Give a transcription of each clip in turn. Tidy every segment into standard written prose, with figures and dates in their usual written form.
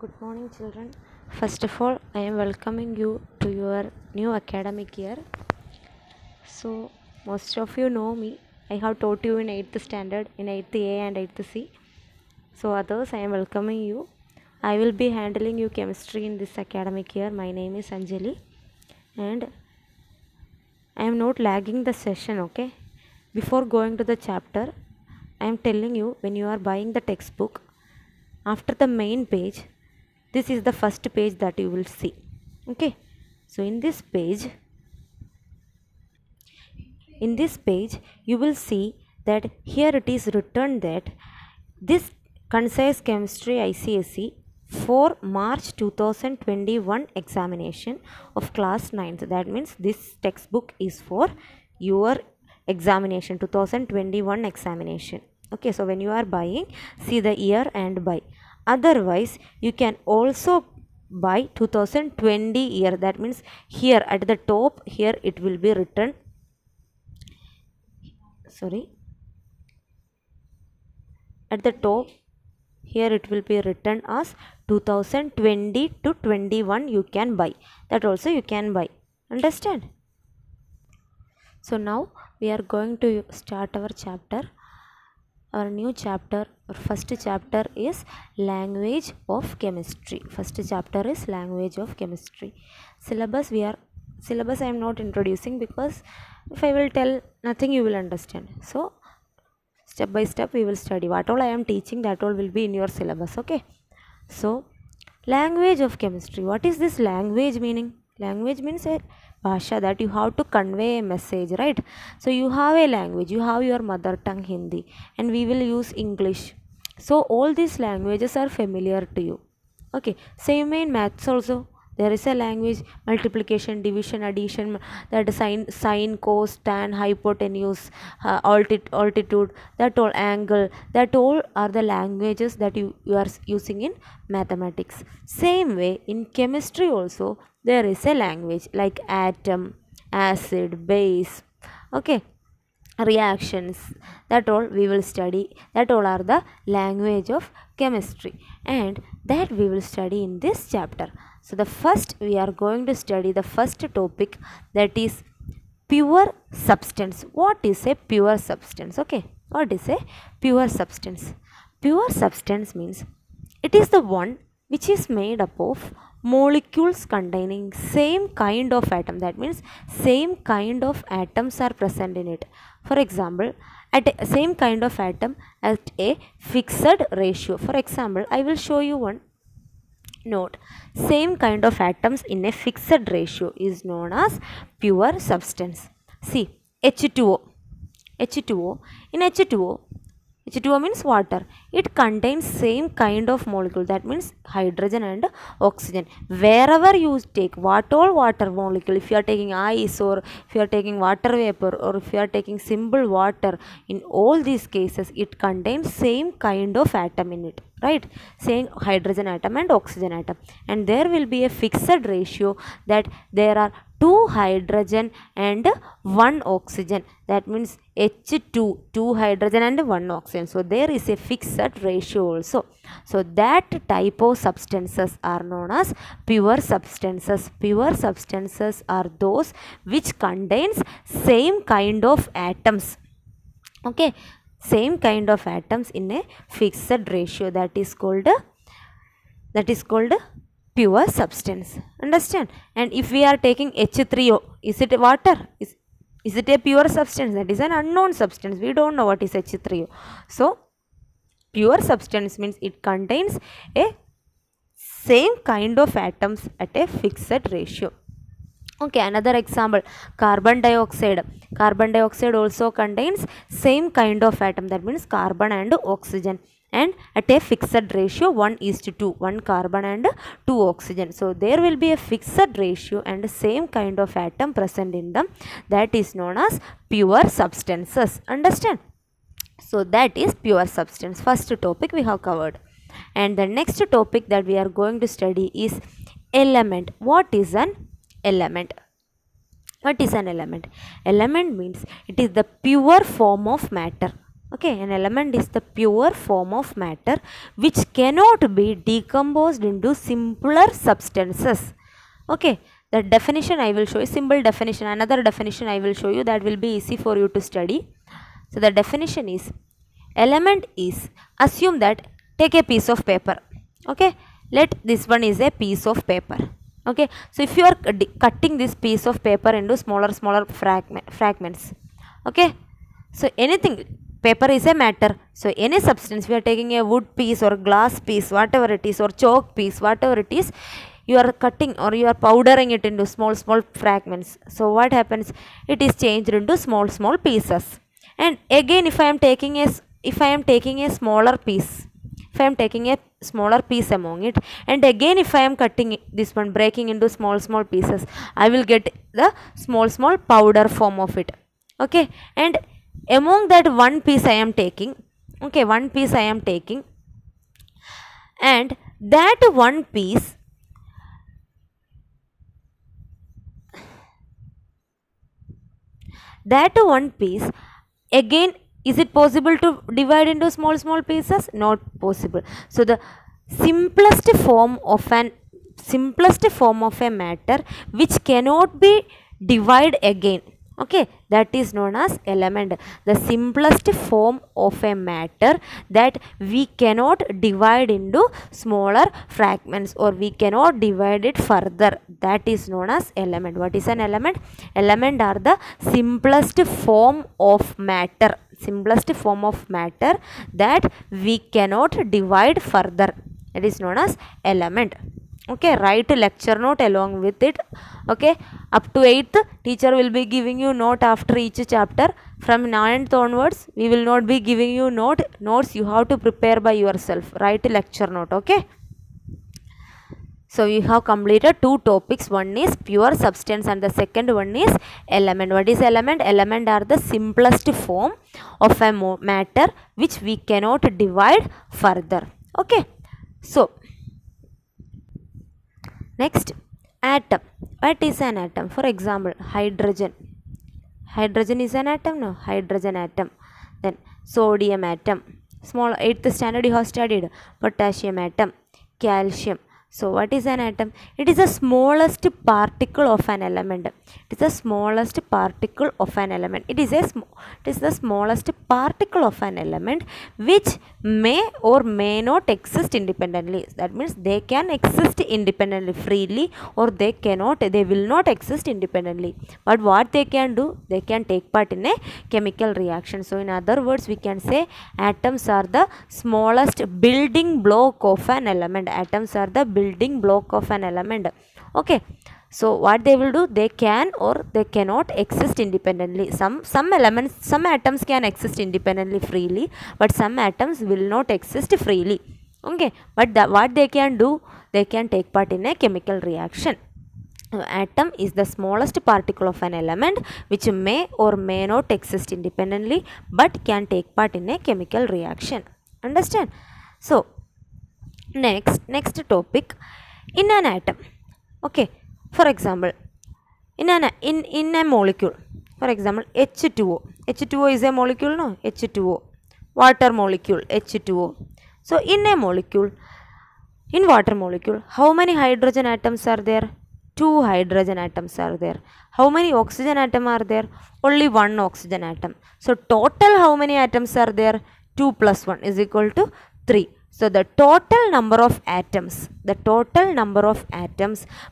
Good morning, children. First of all, I am welcoming you to your new academic year. So, most of you know me. I have taught you in 8th standard, in 8th A and 8th C. So, others, I am welcoming you. I will be handling you chemistry in this academic year. My name is Anjali, and I am not lagging the session, okay? Before going to the chapter, I am telling you, when you are buying the textbook, after the main page, this is the first page that you will see. Okay, so in this page you will see that here it is written that this concise chemistry ICSE for March 2021 examination of class 9th. That means this textbook is for your examination, 2021 examination. Okay, so when you are buying, see the year and buy. Otherwise, you can also buy 2020 year. That means here at the top, here it will be written, at the top here it will be written as 2020 to 21 you can buy. That also you can buy. Understand? So now we are going to start our chapter. Our new chapter, our first chapter is language of chemistry. First chapter is language of chemistry. Syllabus I am not introducing, because if I will tell nothing you will understand. So step by step we will study. What all I am teaching, that all will be in your syllabus. Okay. So language of chemistry. What is this language meaning? Language means a bhasha that you have to convey a message, right? So you have a language, you have your mother tongue Hindi, and we will use English. So all these languages are familiar to you. Okay, same way in maths also. There is a language, multiplication, division, addition, that sine, cos, tan, hypotenuse, altitude, that all, angle, that all are the languages that you are using in mathematics. Same way in chemistry also there is a language like atom, acid, base, okay, reactions, that all we will study. That all are the language of chemistry, and that we will study in this chapter. So the first we are going to study the first topic, that is pure substance. What is a pure substance? Okay, what is a pure substance? Pure substance means it is the one which is made up of molecules containing same kind of atom. That means same kind of atoms are present in it. For example, at a same kind of atom at a fixed ratio. For example, I will show you one note. Same kind of atoms in a fixed ratio is known as pure substance. See, H2O. In H2O means water. It contains same kind of molecule, that means hydrogen and oxygen. Wherever you take what all water molecule, if you are taking ice, or if you are taking water vapor, or if you are taking simple water, in all these cases it contains same kind of atom in it, right? Same hydrogen atom and oxygen atom, and there will be a fixed ratio that there are 2 hydrogen and 1 oxygen. That means H2, 2 hydrogen and 1 oxygen. So there is a fixed ratio also. So that type of substances are known as pure substances. Pure substances are those which contains same kind of atoms. Okay, same kind of atoms in a fixed ratio. That is called pure substance. Understand? And if we are taking H3O, is it water? Is it a pure substance? That is an unknown substance. We don't know what is H3O. So pure substance means it contains a same kind of atoms at a fixed ratio. Okay, another example, carbon dioxide. Carbon dioxide also contains same kind of atom, that means carbon and oxygen, and at a fixed ratio 1:2, 1 carbon and 2 oxygen. So there will be a fixed ratio and same kind of atom present in them. That is known as pure substances. Understand? So that is pure substance. First topic we have covered. And the next topic that we are going to study is element. What is an element? What is an element? Element means it is the pure form of matter. Okay, an element is the pure form of matter which cannot be decomposed into simpler substances. Okay, the definition I will show you, simple definition, another definition I will show you, that will be easy for you to study. So the definition is, element is, assume that, take a piece of paper. Okay, let this one is a piece of paper. Okay, so if you are cutting this piece of paper into smaller fragments. Okay, so anything, paper is a matter, so any substance, we are taking a wood piece or glass piece, whatever it is, or chalk piece, whatever it is, you are cutting or you are powdering it into small fragments. So what happens, it is changed into small pieces. And again, if I am taking a smaller piece, if I am taking a smaller piece among it, and again if I am cutting this one, breaking into small pieces, I will get the small powder form of it. Okay, and among that one piece I am taking, okay, one piece I am taking, and that one piece, again, is it possible to divide into small pieces? Not possible. So the simplest form of a matter which cannot be divided again, okay, that is known as element. The simplest form of a matter that we cannot divide into smaller fragments, or we cannot divide it further, that is known as element. What is an element? Element are the simplest form of matter, that we cannot divide further, it is known as element. Okay, write lecture note along with it. Okay, up to 8th teacher will be giving you note after each chapter. From 9th onwards we will not be giving you notes, you have to prepare by yourself. Write lecture note. Okay, so you have completed 2 topics, one is pure substance and the second one is element. What is element? Element are the simplest form of a matter which we cannot divide further. Okay, so next, atom. What is an atom? For example, hydrogen. Hydrogen is an atom, no? Hydrogen atom. Then sodium atom. Small 8th standard you have studied. Potassium atom. Calcium. So what is an atom? It is the smallest particle of an element. It is the smallest particle of an element. It is the smallest particle of an element which may or may not exist independently. That means they can exist independently freely, or they will not exist independently. But what they can do? They can take part in a chemical reaction. So in other words, we can say atoms are the smallest building block of an element. Atoms are the building block of an element. Okay, so what they will do, they can or they cannot exist independently. Some atoms can exist independently freely, but some atoms will not exist freely. Okay, but what they can do, they can take part in a chemical reaction. Atom is the smallest particle of an element which may or may not exist independently but can take part in a chemical reaction. Understand? So next topic, in an atom. Okay, for example, in a molecule, for example, H2O is a molecule, no? H2O, water molecule, H2O. So in a molecule, in water molecule, how many hydrogen atoms are there? 2 hydrogen atoms are there. How many oxygen atoms are there? Only 1 oxygen atom. So total how many atoms are there? 2 plus 1 is equal to 3. So the total number of atoms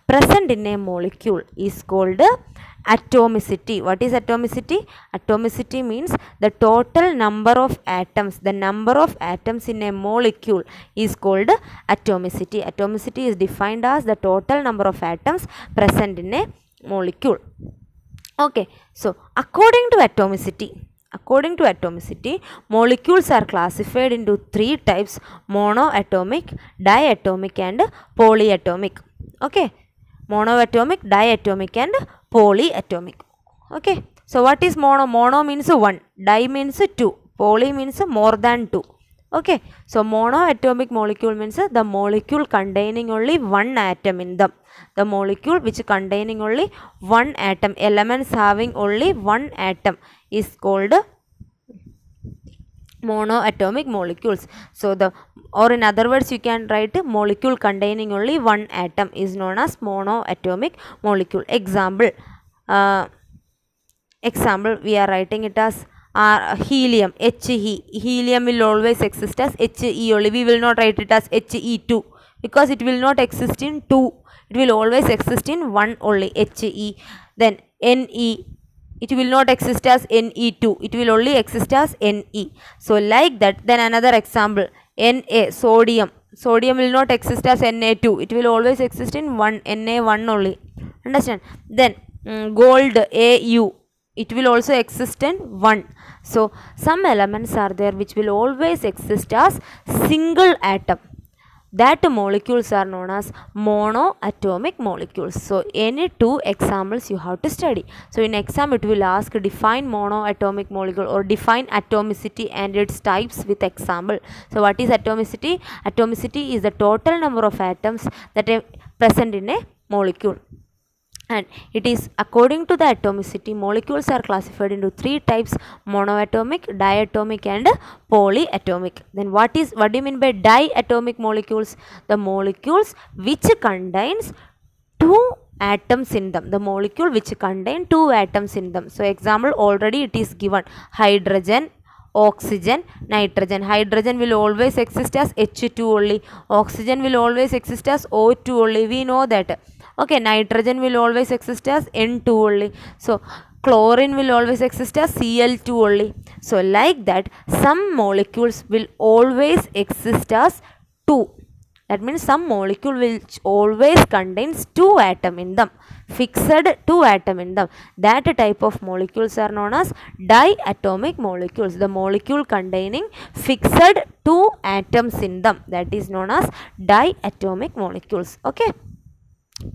present in a molecule is called atomicity. What is atomicity? Atomicity means the total number of atoms. The number of atoms in a molecule is called atomicity. Atomicity is defined as the total number of atoms present in a molecule. Okay, so according to atomicity, molecules are classified into 3 types: monoatomic, diatomic and polyatomic. Okay, monoatomic, diatomic and polyatomic. Okay, so what is mono? Mono means 1, di means 2, poly means more than 2. Okay, so monoatomic molecule means the molecule containing only 1 atom in them. The molecule which containing only 1 atom, elements having only 1 atom is called monoatomic molecules. So the, or in other words you can write molecule containing only one atom is known as monoatomic molecule. Example we are writing it as helium, He. Helium will always exist as He only. We will not write it as He2 because it will not exist in 2. It will always exist in 1 only, He. Then Ne, it will not exist as Ne2. It will only exist as Ne. So like that. Then another example, Na, sodium. Sodium will not exist as Na2. It will always exist in 1, Na1 only. Understand? Then gold, Au. It will also exist in 1. So some elements are there which will always exist as single atom. That molecules are known as monoatomic molecules. So any 2 examples you have to study. So in exam it will ask define monoatomic molecule or define atomicity and its types with example. So what is atomicity? Atomicity is the total number of atoms that are present in a molecule. And it is according to the atomicity, molecules are classified into 3 types: monoatomic, diatomic and polyatomic. Then what do you mean by diatomic molecules? The molecules which contains 2 atoms in them. The molecule which contain 2 atoms in them. So example already it is given: hydrogen, oxygen, nitrogen. Hydrogen will always exist as H2 only. Oxygen will always exist as O2 only. We know that. Okay, nitrogen will always exist as N2 only. So chlorine will always exist as Cl2 only. So like that, some molecules will always exist as 2. That means some molecule which always contains 2 atoms in them, fixed 2 atoms in them. That type of molecules are known as diatomic molecules. The molecule containing fixed 2 atoms in them, that is known as diatomic molecules. Okay.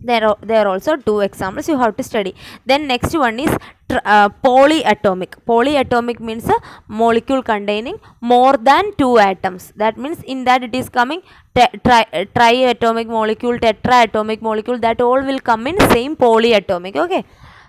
There are also 2 examples you have to study. Then next one is polyatomic. Polyatomic means a molecule containing more than 2 atoms. That means in that it is coming triatomic molecule, tetraatomic molecule, that all will come in same polyatomic. Okay.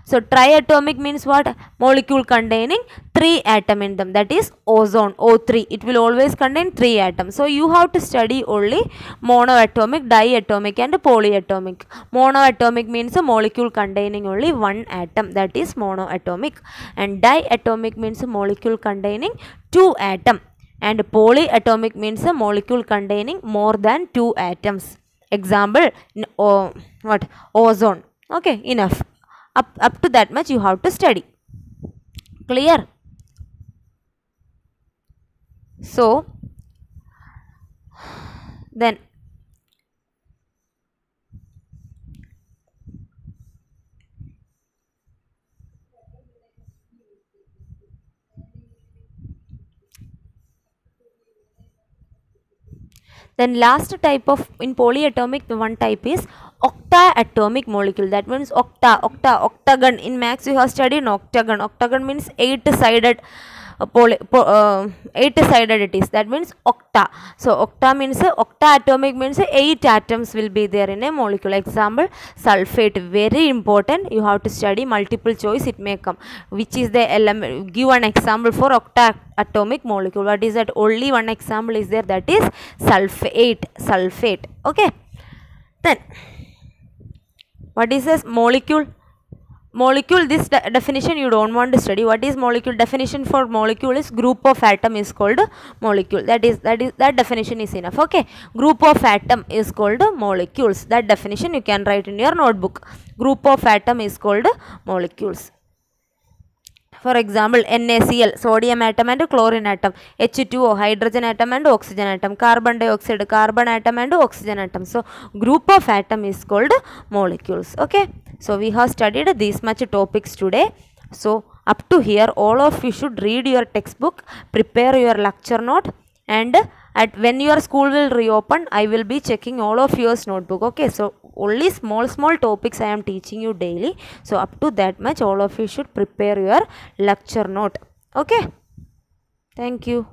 So triatomic means what? Molecule containing 3 atoms in them, that is ozone, O3. It will always contain 3 atoms. So you have to study only monoatomic, diatomic and polyatomic. Monoatomic means a molecule containing only 1 atom, that is monoatomic. And diatomic means a molecule containing 2 atoms. And polyatomic means a molecule containing more than 2 atoms. Example, what? Ozone. Okay, enough. Up to that much you have to study. Clear? So then last type of, in polyatomic, the one type is octaatomic molecule. That means octagon. In maths you have studied octagon. Octagon means 8-sided 8-sided it is. That means octa. So octa means octaatomic means 8 atoms will be there in a molecule. Example, sulfate. Very important. You have to study, multiple choice it may come. Which is the element? Give an example for octaatomic molecule. What is that? Only one example is there, that is sulfate. Okay. Then what is this molecule? Molecule, this definition you don't want to study. What is molecule? Definition for molecule is group of atom is called molecule. That definition is enough. Okay. Group of atom is called molecules. That definition you can write in your notebook. Group of atom is called molecules. For example, NaCl, sodium atom and chlorine atom, H2O, hydrogen atom and oxygen atom, carbon dioxide, carbon atom and oxygen atom. So group of atom is called molecules. Okay. So we have studied these much topics today. So up to here, all of you should read your textbook, prepare your lecture note, and when your school will reopen, I will be checking all of your notebook. Okay. So only small topics I am teaching you daily. So up to that much, all of you should prepare your lecture note. Okay. Thank you.